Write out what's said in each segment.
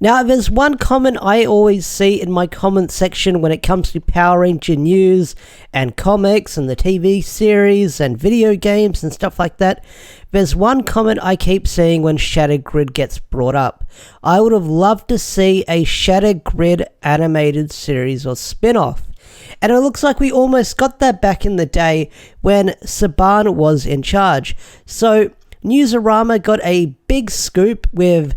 Now, there's one comment I always see in my comment section when it comes to Power Ranger news and comics and the TV series and video games and stuff like that. There's one comment I keep seeing when Shattered Grid gets brought up. I would have loved to see a Shattered Grid animated series or spin-off. And it looks like we almost got that back in the day when Saban was in charge. So, Newsarama got a big scoop with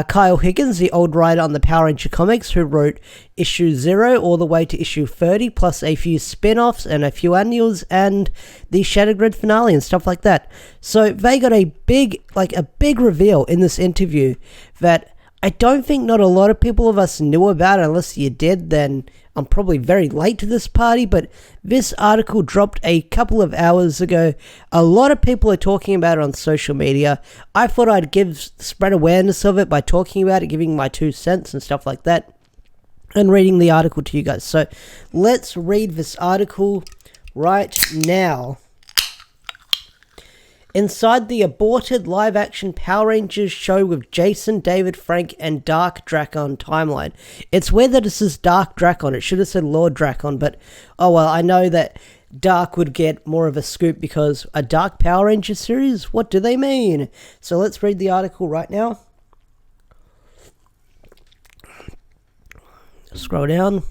Kyle Higgins, the old writer on the Power Ranger comics, who wrote issue 0 all the way to issue 30, plus a few spin-offs and a few annuals and the Shattered Grid finale and stuff like that. So they got a big reveal in this interview that I don't think not a lot of people of us knew about. Unless you did, then I'm probably very late to this party, but this article dropped a couple of hours ago. A lot of people are talking about it on social media. I thought I'd spread awareness of it by talking about it, giving my 2 cents and stuff like that, and reading the article to you guys. So let's read this article right now. Inside the aborted live-action Power Rangers show with Jason David Frank and Dark Drakon timeline. It's weird that it says Dark Drakon. It should have said Lord Drakon, but oh well, I know that Dark would get more of a scoop because a Dark Power Rangers series? What do they mean? So let's read the article right now. Scroll down.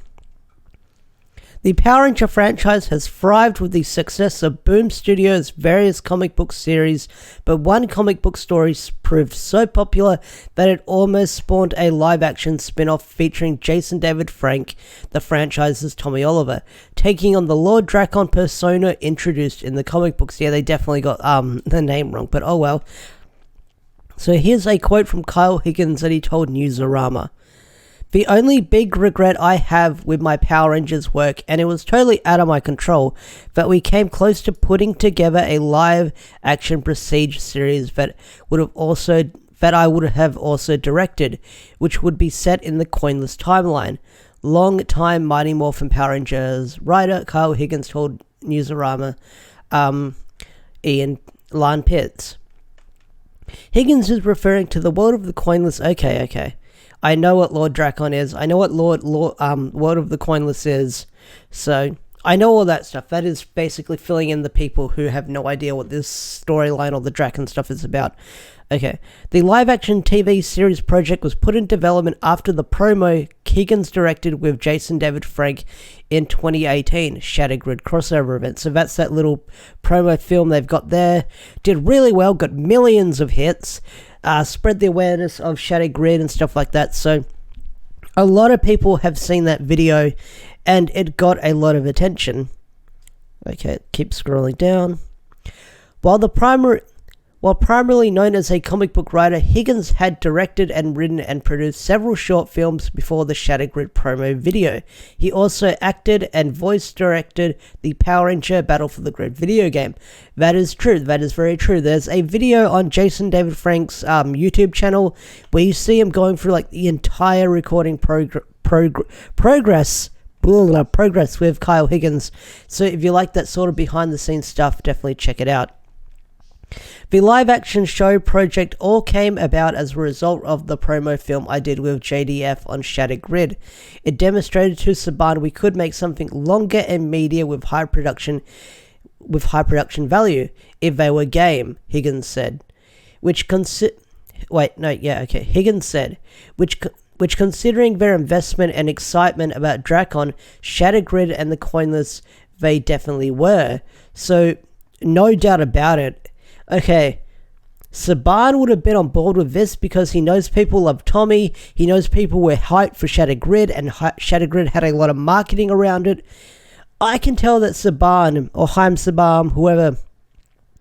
The Power Ranger franchise has thrived with the success of Boom Studios' various comic book series, but one comic book story proved so popular that it almost spawned a live-action spin-off featuring Jason David Frank, the franchise's Tommy Oliver, taking on the Lord Drakon persona introduced in the comic books. Yeah, they definitely got the name wrong, but oh well. So here's a quote from Kyle Higgins that he told Newsarama. The only big regret I have with my Power Rangers work, and it was totally out of my control, that we came close to putting together a live-action prestige series that I would have also directed, which would be set in the Coinless timeline. Long-time Mighty Morphin Power Rangers writer Kyle Higgins told Newsarama, Ian Lan Pitts. Higgins is referring to the world of the Coinless. Okay. I know what Lord Drakon is. I know what World of the Coinless is. So, I know all that stuff. That is basically filling in the people who have no idea what this storyline or the Drakon stuff is about. Okay. The live-action TV series project was put in development after the promo Higgins directed with Jason David Frank in 2018, Shattered Grid crossover event. So that's that little promo film they've got there. Did really well, got millions of hits. Spread the awareness of Shattered Grid and stuff like that. So a lot of people have seen that video and it got a lot of attention. Okay, keep scrolling down. While primarily known as a comic book writer, Higgins had directed and written and produced several short films before the Shattered Grid promo video. He also acted and voice directed the Power Ranger Battle for the Grid video game. That is true. That is very true. There's a video on Jason David Frank's YouTube channel where you see him going through like the entire recording progress with Kyle Higgins. So if you like that sort of behind the scenes stuff, definitely check it out. The live-action show project all came about as a result of the promo film I did with JDF on Shattered Grid. It demonstrated to Saban we could make something longer and media with high production value if they were game, Higgins said. Higgins said, which considering their investment and excitement about Drakon, Shattered Grid and the Coinless, they definitely were. So, no doubt about it. Okay, Saban would have been on board with this because he knows people love Tommy, he knows people were hyped for Shattered Grid, and Shattered Grid had a lot of marketing around it. I can tell that Saban, or Haim Saban, whoever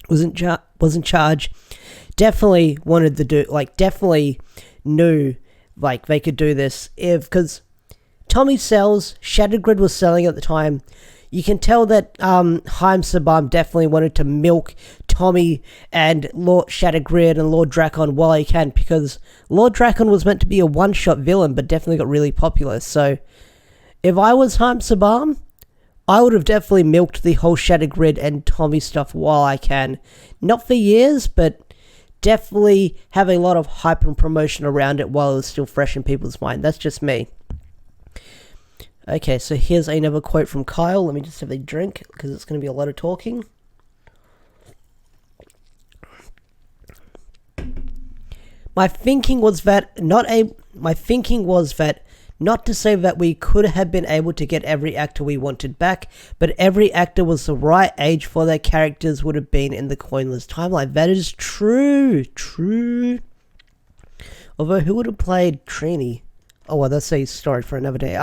was in charge, definitely wanted to do, definitely knew, they could do this, because Tommy sells, Shattered Grid was selling at the time. You can tell that Haim Saban definitely wanted to milk Tommy and Lord Shattered Grid and Lord Drakon while he can, because Lord Drakon was meant to be a one-shot villain, but definitely got really popular. So, if I was Haim Saban, I would have definitely milked the whole Shattered Grid and Tommy stuff while I can. Not for years, but definitely have a lot of hype and promotion around it while it was still fresh in people's mind. That's just me. Okay, so here's another quote from Kyle. Let me just have a drink, because it's going to be a lot of talking. My thinking was that not to say that we could have been able to get every actor we wanted back, but every actor was the right age for their characters would have been in the Coinless timeline. That is true. Although, who would have played Trini? Oh, well, that's a story for another day.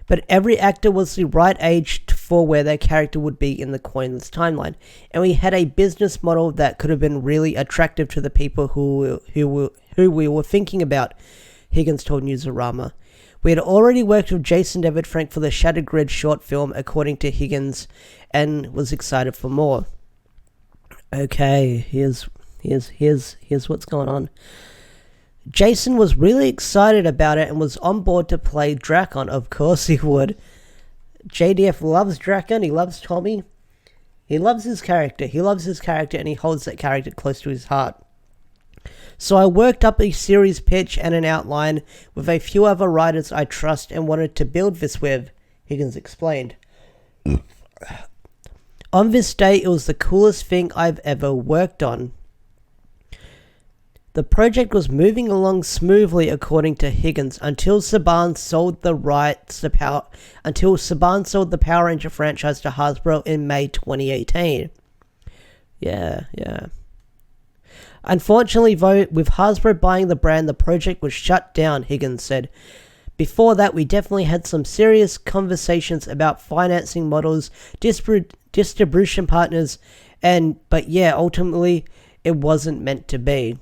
But every actor was the right age for where their character would be in the Coinless timeline. And we had a business model that could have been really attractive to the people who we were thinking about, Higgins told Newsarama. We had already worked with Jason David Frank for the Shattered Grid short film, according to Higgins, and was excited for more. Okay, here's what's going on. Jason was really excited about it and was on board to play Drakon. Of course he would. JDF loves Drakon. He loves Tommy. He loves his character. And he holds that character close to his heart. So I worked up a series pitch and an outline with a few other writers I trust and wanted to build this with, Higgins explained. On this day, it was the coolest thing I've ever worked on. The project was moving along smoothly, according to Higgins, until Saban sold the Power Ranger franchise to Hasbro in May 2018. Yeah. Unfortunately, though, with Hasbro buying the brand, the project was shut down, Higgins said. Before that, we definitely had some serious conversations about financing models, distribution partners, but ultimately, it wasn't meant to be.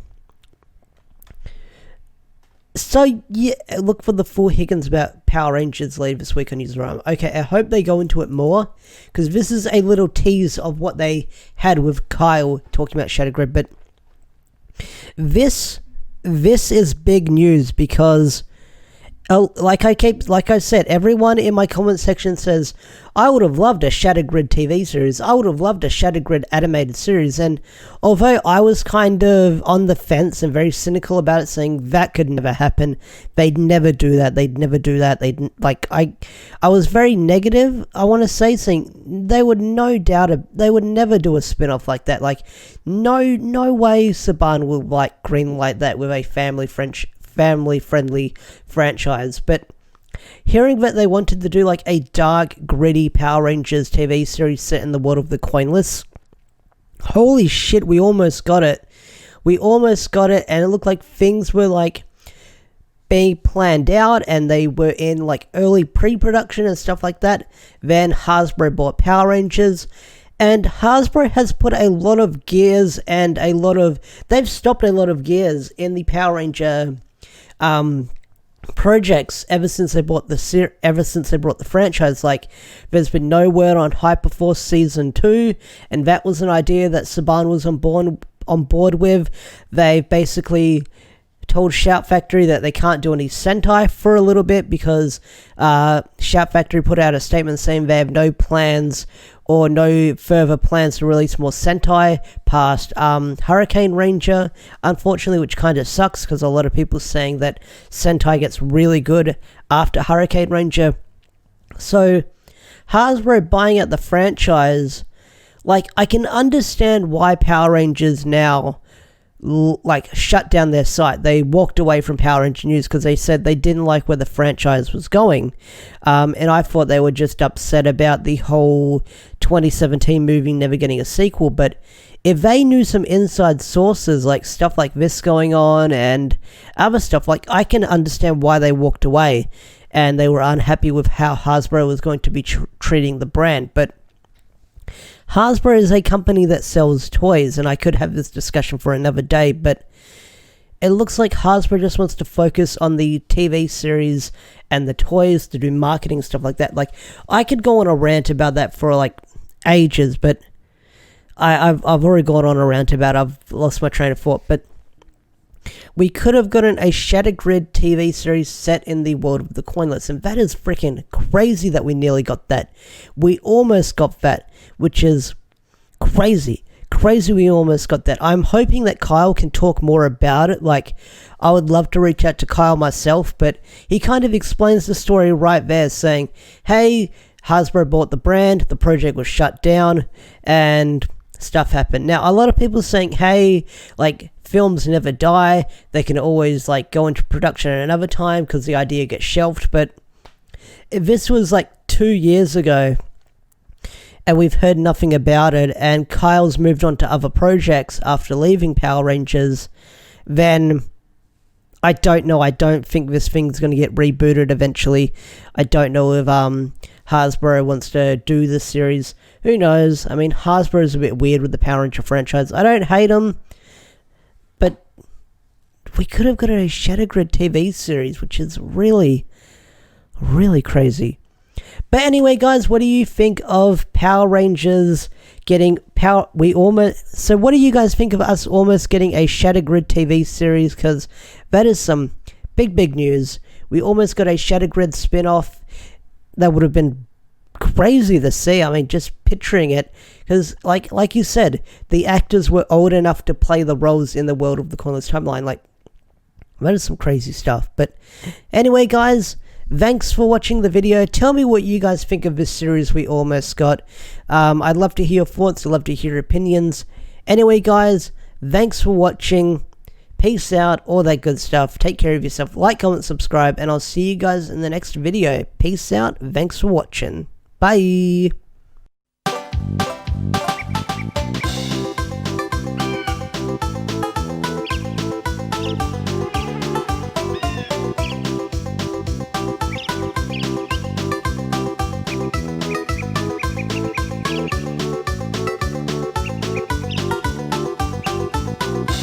So, yeah, look for the full Higgins about Power Rangers later this week on Newsarama. Okay, I hope they go into it more, because this is a little tease of what they had with Kyle talking about Shattered Grid, but this is big news because, like I said, everyone in my comment section says, I would have loved a Shattered Grid TV series. I would have loved a Shattered Grid animated series. And although I was kind of on the fence and very cynical about it, saying that could never happen, they'd never do that. I was very negative, I want to say, saying they would never do a spin-off like that. Like, no way Saban will greenlight that with a family-friendly franchise. But hearing that they wanted to do a dark, gritty Power Rangers TV series set in the world of the Coinless, holy shit, we almost got it. And it looked like things were being planned out, and they were in early pre-production and stuff like that. Then Hasbro bought Power Rangers, and Hasbro has put a lot of gears and they've stopped a lot of gears in the Power Ranger projects ever since they bought the franchise. There's been no word on Hyperforce Season 2, and that was an idea that Saban was on board with. They basically told Shout Factory that they can't do any Sentai for a little bit because Shout Factory put out a statement saying they have no plans or no further plans to release more Sentai past Hurricane Ranger, unfortunately, which kind of sucks because a lot of people saying that Sentai gets really good after Hurricane Ranger. So Hasbro buying out the franchise, I can understand why Power Rangers now shut down their site. They walked away from Power Ranger News because they said they didn't like where the franchise was going. And I thought they were just upset about the whole 2017 movie never getting a sequel. But if they knew some inside sources, stuff like this going on and other stuff, I can understand why they walked away. And they were unhappy with how Hasbro was going to be treating the brand. But Hasbro is a company that sells toys, and I could have this discussion for another day, but it looks like Hasbro just wants to focus on the TV series and the toys to do marketing, stuff like that. I could go on a rant about that for, ages, but I've already gone on a rant about it. I've lost my train of thought, but we could have gotten a Shattered Grid TV series set in the world of the Coinless, and that is freaking crazy that we nearly got that. We almost got that, which is crazy. crazy we almost got that. I'm hoping that Kyle can talk more about it. Like, I would love to reach out to Kyle myself, but he kind of explains the story right there, saying, hey, Hasbro bought the brand, the project was shut down, and stuff happened. Now, a lot of people are saying, hey, like, films never die, they can always, like, go into production at another time because the idea gets shelved, but if this was, like, 2 years ago, and we've heard nothing about it, and Kyle's moved on to other projects after leaving Power Rangers, then I don't know. I don't think this thing's going to get rebooted eventually. I don't know if Hasbro wants to do this series. Who knows? I mean, Hasbro is a bit weird with the Power Ranger franchise. I don't hate them, but we could have got a Shattergrid TV series, which is really, really crazy. But anyway, guys, what do you think of Power Rangers getting power? So what do you guys think of us almost getting a Shattergrid TV series? Because that is some big news. We almost got a Shattergrid spin-off. That would have been crazy to see. I mean, just picturing it, because like you said, the actors were old enough to play the roles in the World of the Corners timeline. Like, that is some crazy stuff. But anyway, guys, thanks for watching the video. Tell me what you guys think of this series we almost got. I'd love to hear your thoughts. I'd love to hear your opinions. Anyway, guys, thanks for watching. Peace out, all that good stuff. Take care of yourself. Like, comment, subscribe, and I'll see you guys in the next video. Peace out. Thanks for watching. Bye.